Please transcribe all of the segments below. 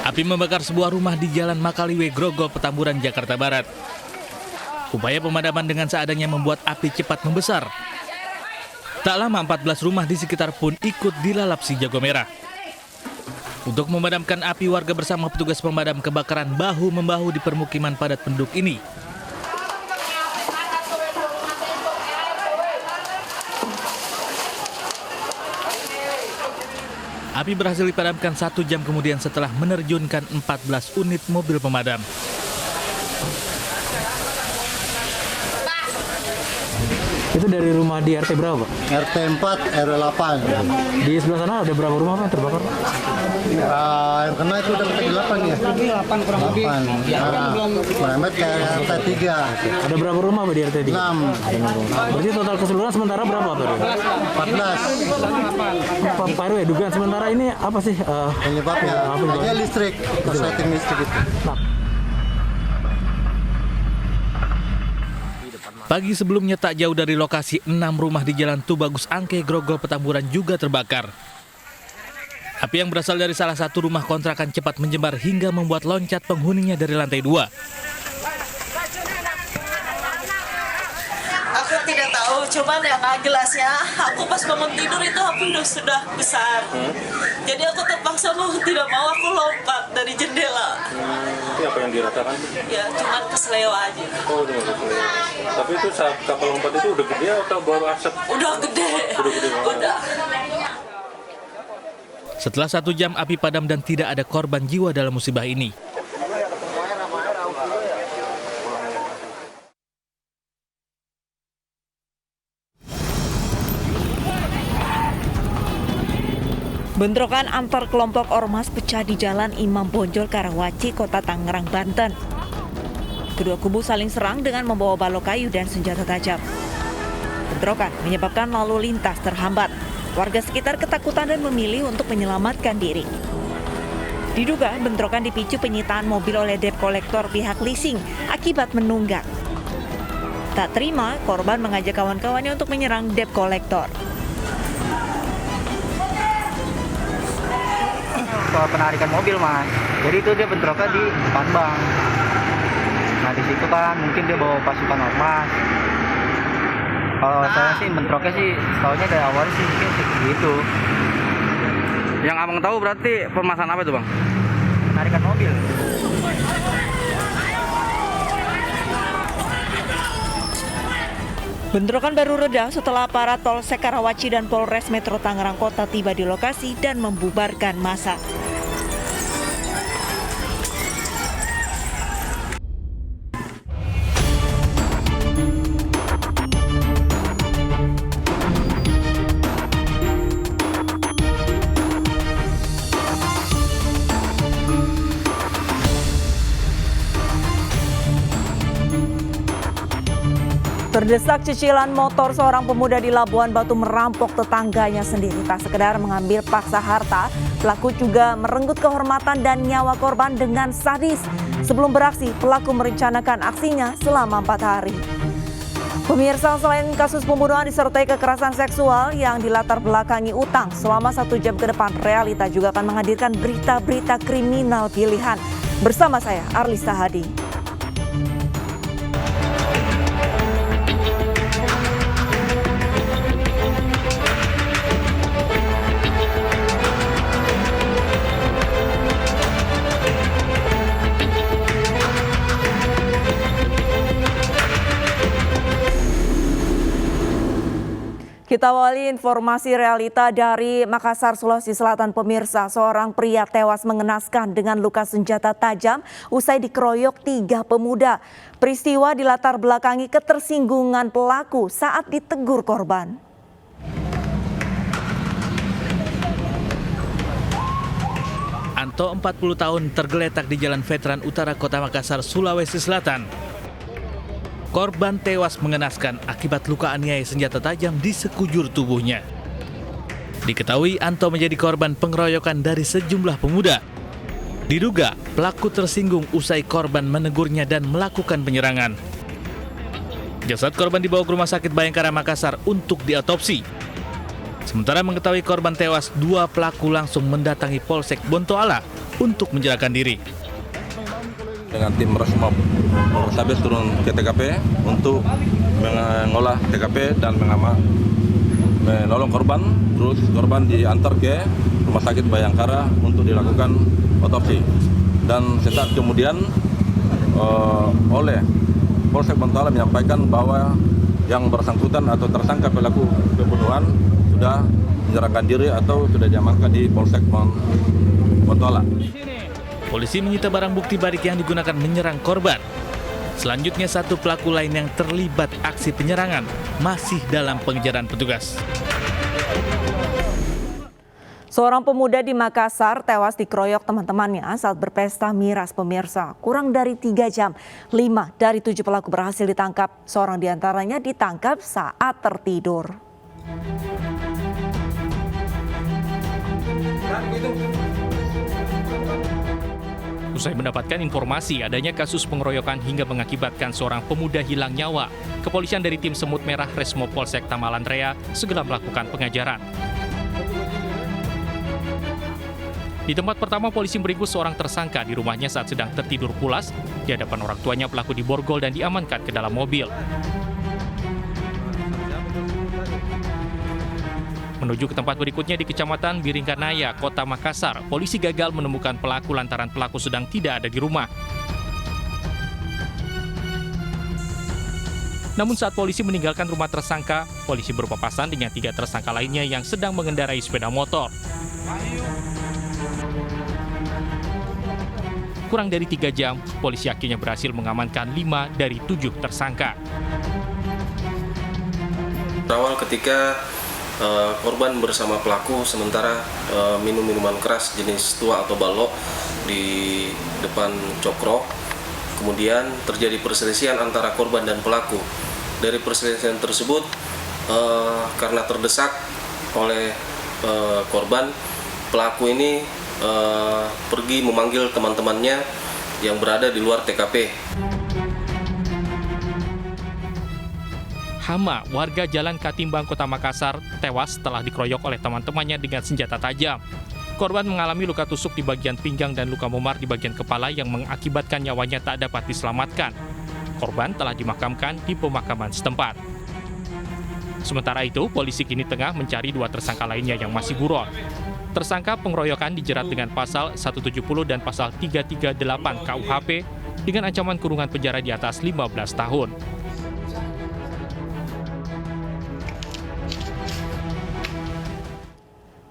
Api membakar sebuah rumah di Jalan Makaliwe, Grogol, Petamburan, Jakarta Barat. Upaya pemadaman dengan seadanya membuat api cepat membesar. Tak lama 14 rumah di sekitar pun ikut dilalap si jago merah. Untuk memadamkan api, warga bersama petugas pemadam kebakaran bahu-membahu di permukiman padat penduduk ini. Api berhasil dipadamkan 1 jam kemudian setelah menerjunkan 14 unit mobil pemadam. Itu dari rumah di RT berapa, Pak? RT 4, RW 8. Di sebelah sana ada berapa rumah, Pak, terbakar? Yang kena itu udah RT 8 ya? 8 kurang lebih. Memet ke RT 3. Ada berapa rumah, Pak, di RT 3? 6. Berarti total keseluruhan sementara berapa, Pak? 14. Pak RW, dugaan sementara ini apa sih? Penyebabnya hanya listrik, korsleting listrik itu. Pagi sebelumnya tak jauh dari lokasi 6 rumah di Jalan Tubagus Angke, Grogol, Petamburan juga terbakar. Api yang berasal dari salah satu rumah kontrakan cepat menyebar hingga membuat loncat penghuninya dari lantai 2. Aku tidak tahu, cuman yang nggak jelasnya, aku pas bangun tidur itu api sudah besar. Jadi aku terpaksa mau tidak mau aku lompat dari jendela. Itu apa yang dirasakan? Ya, cuman kesleo aja. Oh, cuma keselio. Tapi itu saat kapal lompat itu udah gede atau baru asap? Udah gede. Udah. Setelah 1 jam api padam dan tidak ada korban jiwa dalam musibah ini. Bentrokan antar kelompok ormas pecah di Jalan Imam Bonjol, Karawaci, Kota Tangerang, Banten. Kedua kubu saling serang dengan membawa balok kayu dan senjata tajam. Bentrokan menyebabkan lalu lintas terhambat. Warga sekitar ketakutan dan memilih untuk menyelamatkan diri. Diduga bentrokan dipicu penyitaan mobil oleh debt kolektor pihak leasing akibat menunggak. Tak terima, korban mengajak kawan-kawannya untuk menyerang debt kolektor. Penarikan mobil, Mas. Jadi itu dia bentroknya di depan bank. Nah di situ kan mungkin dia bawa pasukan ormas. Kalau saya sih bentroknya sih tahunya dari awal sih mungkin gitu. Yang abang tahu berarti permasalahan apa itu, Bang? Penarikan mobil. Bentrokan baru reda setelah aparat Polsek Karawaci dan Polres Metro Tangerang Kota tiba di lokasi dan membubarkan massa. Terdesak cicilan motor, seorang pemuda di Labuan Batu merampok tetangganya sendiri. Tak sekedar mengambil paksa harta, pelaku juga merenggut kehormatan dan nyawa korban dengan sadis. Sebelum beraksi, pelaku merencanakan aksinya selama 4 hari. Pemirsa, selain kasus pembunuhan disertai kekerasan seksual yang dilatar belakangi utang, selama 1 jam ke depan Realita juga akan menghadirkan berita-berita kriminal pilihan. Bersama saya, Arlista Hadi. Kita awali informasi Realita dari Makassar, Sulawesi Selatan. Pemirsa, seorang pria tewas mengenaskan dengan luka senjata tajam usai dikeroyok 3 pemuda. Peristiwa dilatar belakangi ketersinggungan pelaku saat ditegur korban. Anto, 40 tahun, tergeletak di Jalan Veteran Utara Kota Makassar, Sulawesi Selatan. Korban tewas mengenaskan akibat luka aniaya senjata tajam di sekujur tubuhnya. Diketahui Anto menjadi korban pengeroyokan dari sejumlah pemuda. Diduga pelaku tersinggung usai korban menegurnya dan melakukan penyerangan. Jasad korban dibawa ke Rumah Sakit Bayangkara Makassar untuk diotopsi. Sementara mengetahui korban tewas, 2 pelaku langsung mendatangi Polsek Bontoala untuk menyerahkan diri. Dengan tim Resmob Polrestabes turun ke TKP untuk mengolah TKP dan menolong korban. Terus korban diantar ke Rumah Sakit Bayangkara untuk dilakukan otopsi. Dan sesaat kemudian oleh Polsek Bontoala menyampaikan bahwa yang bersangkutan atau tersangka pelaku pembunuhan sudah menyerahkan diri atau sudah diamankan di Polsek Bontoala. Polisi menyita barang bukti barik yang digunakan menyerang korban. Selanjutnya 1 pelaku lain yang terlibat aksi penyerangan masih dalam pengejaran petugas. Seorang pemuda di Makassar tewas dikeroyok teman-temannya saat berpesta miras, pemirsa. Kurang dari 3 jam, 5 dari 7 pelaku berhasil ditangkap. Seorang diantaranya ditangkap saat tertidur. Usai mendapatkan informasi adanya kasus pengeroyokan hingga mengakibatkan seorang pemuda hilang nyawa, kepolisian dari tim Semut Merah Resmob Polsek Tamalan Raya segera melakukan pengajaran. Di tempat pertama, polisi meringkus seorang tersangka di rumahnya saat sedang tertidur pulas. Di hadapan orang tuanya, pelaku diborgol dan diamankan ke dalam mobil. Menuju ke tempat berikutnya di Kecamatan Biringkanaya, Kota Makassar, polisi gagal menemukan pelaku lantaran pelaku sedang tidak ada di rumah. Namun saat polisi meninggalkan rumah tersangka, polisi berpapasan dengan 3 tersangka lainnya yang sedang mengendarai sepeda motor. Kurang dari 3 jam, polisi akhirnya berhasil mengamankan 5 dari 7 tersangka. Awal ketika korban bersama pelaku sementara minum minuman keras jenis tua atau balok di depan cokro. Kemudian terjadi perselisihan antara korban dan pelaku. Dari perselisihan tersebut, karena terdesak oleh korban, pelaku ini pergi memanggil teman-temannya yang berada di luar TKP. Hama, warga Jalan Katimbang, Kota Makassar, tewas setelah dikeroyok oleh teman-temannya dengan senjata tajam. Korban mengalami luka tusuk di bagian pinggang dan luka memar di bagian kepala yang mengakibatkan nyawanya tak dapat diselamatkan. Korban telah dimakamkan di pemakaman setempat. Sementara itu, polisi kini tengah mencari 2 tersangka lainnya yang masih buron. Tersangka pengeroyokan dijerat dengan pasal 170 dan pasal 338 KUHP dengan ancaman kurungan penjara di atas 15 tahun.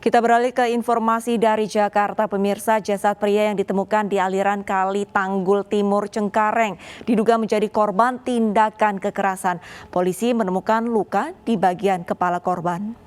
Kita beralih ke informasi dari Jakarta, pemirsa. Jasad pria yang ditemukan di aliran Kali Tanggul Timur Cengkareng diduga menjadi korban tindakan kekerasan. Polisi menemukan luka di bagian kepala korban.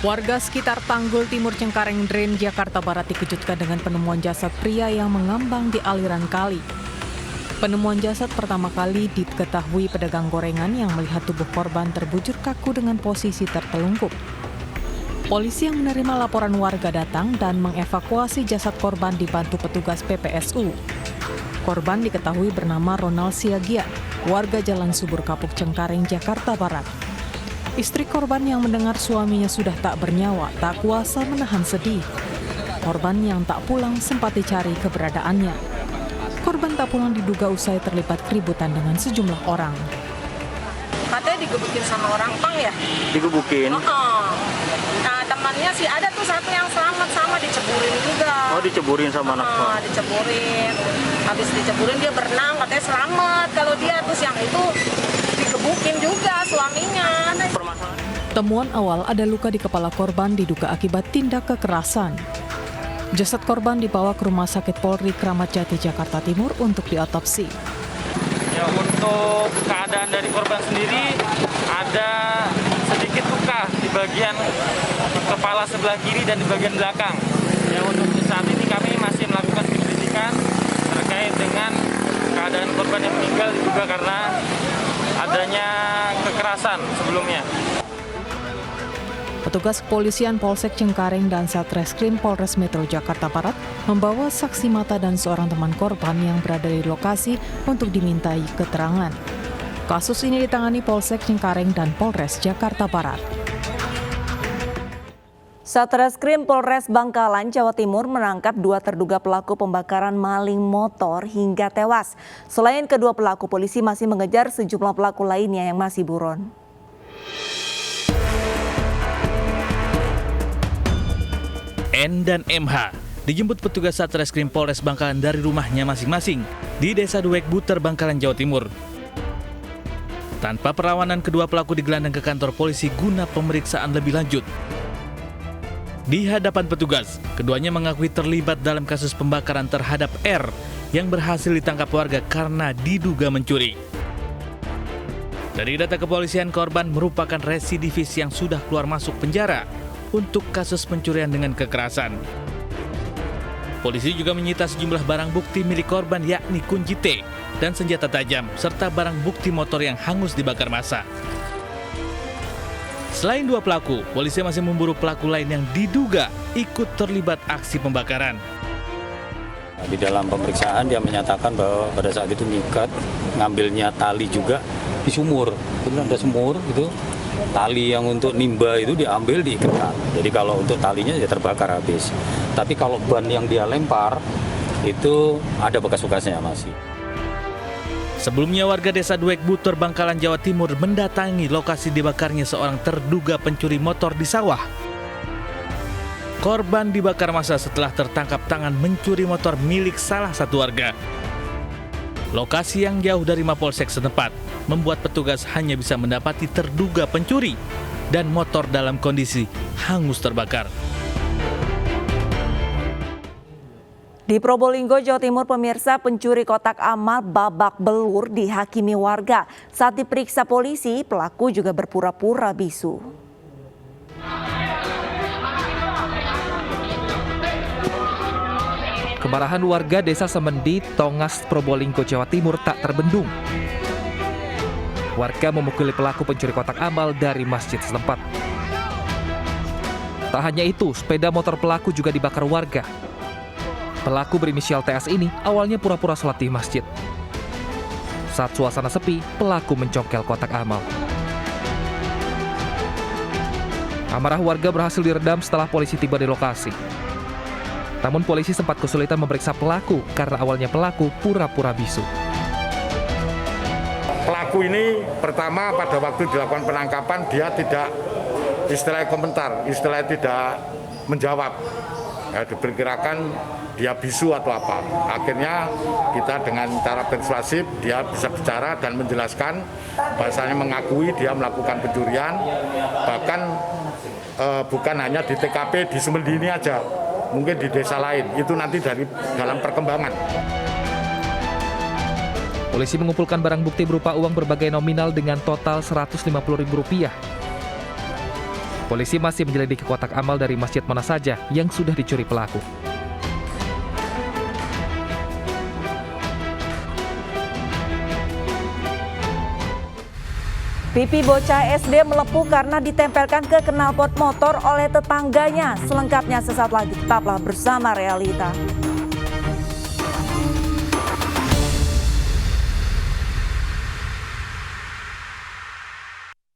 Warga sekitar Tanggul Timur Cengkareng Dren, Jakarta Barat dikejutkan dengan penemuan jasad pria yang mengambang di aliran kali. Penemuan jasad pertama kali diketahui pedagang gorengan yang melihat tubuh korban terbujur kaku dengan posisi tertelungkup. Polisi yang menerima laporan warga datang dan mengevakuasi jasad korban dibantu petugas PPSU. Korban diketahui bernama Ronald Siagian, warga Jalan Subur Kapuk Cengkareng, Jakarta Barat. Istri korban yang mendengar suaminya sudah tak bernyawa tak kuasa menahan sedih. Korban yang tak pulang sempat dicari keberadaannya. Korban tak pulang diduga usai terlibat keributan dengan sejumlah orang. Katanya digebukin sama orang pang ya? Digebukin? Nah temannya sih ada tuh satu yang selamat sama diceburin juga. Oh diceburin sama anak pang? Diceburin. Habis diceburin dia berenang katanya selamat. Kalau dia terus yang itu digebukin juga suaminya. Temuan awal ada luka di kepala korban diduga akibat tindak kekerasan. Jasad korban dibawa ke Rumah Sakit Polri Kramat Jati, Jakarta Timur untuk diotopsi. Ya, untuk keadaan dari korban sendiri ada sedikit luka di bagian kepala sebelah kiri dan di bagian belakang. Ya, untuk saat ini kami masih melakukan penyelidikan terkait dengan keadaan korban yang meninggal juga karena adanya kekerasan sebelumnya. Petugas kepolisian Polsek Cengkareng dan Satreskrim Polres Metro Jakarta Barat membawa saksi mata dan seorang teman korban yang berada di lokasi untuk dimintai keterangan. Kasus ini ditangani Polsek Cengkareng dan Polres Jakarta Barat. Satreskrim Polres Bangkalan, Jawa Timur menangkap 2 terduga pelaku pembakaran maling motor hingga tewas. Selain kedua pelaku, polisi masih mengejar sejumlah pelaku lainnya yang masih buron. N dan MH dijemput petugas Satreskrim Polres Bangkalan dari rumahnya masing-masing di Desa Duek Buter, Bangkalan, Jawa Timur. Tanpa perlawanan, kedua pelaku digelandang ke kantor polisi guna pemeriksaan lebih lanjut. Di hadapan petugas, keduanya mengakui terlibat dalam kasus pembakaran terhadap R yang berhasil ditangkap warga karena diduga mencuri. Dari data kepolisian, korban merupakan residivis yang sudah keluar masuk penjara untuk kasus pencurian dengan kekerasan. Polisi juga menyita sejumlah barang bukti milik korban, yakni kunci T dan senjata tajam, serta barang bukti motor yang hangus dibakar massa. Selain 2 pelaku, polisi masih memburu pelaku lain yang diduga ikut terlibat aksi pembakaran. Di dalam pemeriksaan dia menyatakan bahwa pada saat itu nikat, ngambilnya tali juga di sumur. Itu ada sumur itu, tali yang untuk nimba itu diambil diikatkan. Jadi kalau untuk talinya ya terbakar habis. Tapi kalau ban yang dia lempar itu ada bekas-bekasnya masih. Sebelumnya warga Desa Duek Buter, Bangkalan, Jawa Timur mendatangi lokasi dibakarnya seorang terduga pencuri motor di sawah. Korban dibakar massa setelah tertangkap tangan mencuri motor milik salah satu warga. Lokasi yang jauh dari Mapolsek setempat membuat petugas hanya bisa mendapati terduga pencuri dan motor dalam kondisi hangus terbakar. Di Probolinggo, Jawa Timur, pemirsa, pencuri kotak amal babak belur dihakimi warga. Saat diperiksa polisi, pelaku juga berpura-pura bisu. Kemarahan warga Desa Semendi, Tongas, Probolinggo, Jawa Timur tak terbendung. Warga memukuli pelaku pencuri kotak amal dari masjid setempat. Tak hanya itu, sepeda motor pelaku juga dibakar warga. Pelaku berinisial TS ini awalnya pura-pura sholat di masjid. Saat suasana sepi, pelaku mencongkel kotak amal. Amarah warga berhasil diredam setelah polisi tiba di lokasi. Namun polisi sempat kesulitan memeriksa pelaku karena awalnya pelaku pura-pura bisu. Pelaku ini pertama pada waktu dilakukan penangkapan dia tidak istilahnya komentar, istilahnya tidak menjawab. Ya, diperkirakan dia bisu atau apa. Akhirnya kita dengan cara persuasif dia bisa bicara dan menjelaskan, bahasanya mengakui dia melakukan pencurian, bahkan bukan hanya di TKP di Semendi ini aja, mungkin di desa lain, itu nanti dalam perkembangan. Polisi mengumpulkan barang bukti berupa uang berbagai nominal dengan total Rp150.000. Polisi masih menyelidiki kotak amal dari masjid mana saja yang sudah dicuri pelaku. Pipi bocah SD melepuh karena ditempelkan ke knalpot motor oleh tetangganya. Selengkapnya sesaat lagi, tetaplah bersama Realita.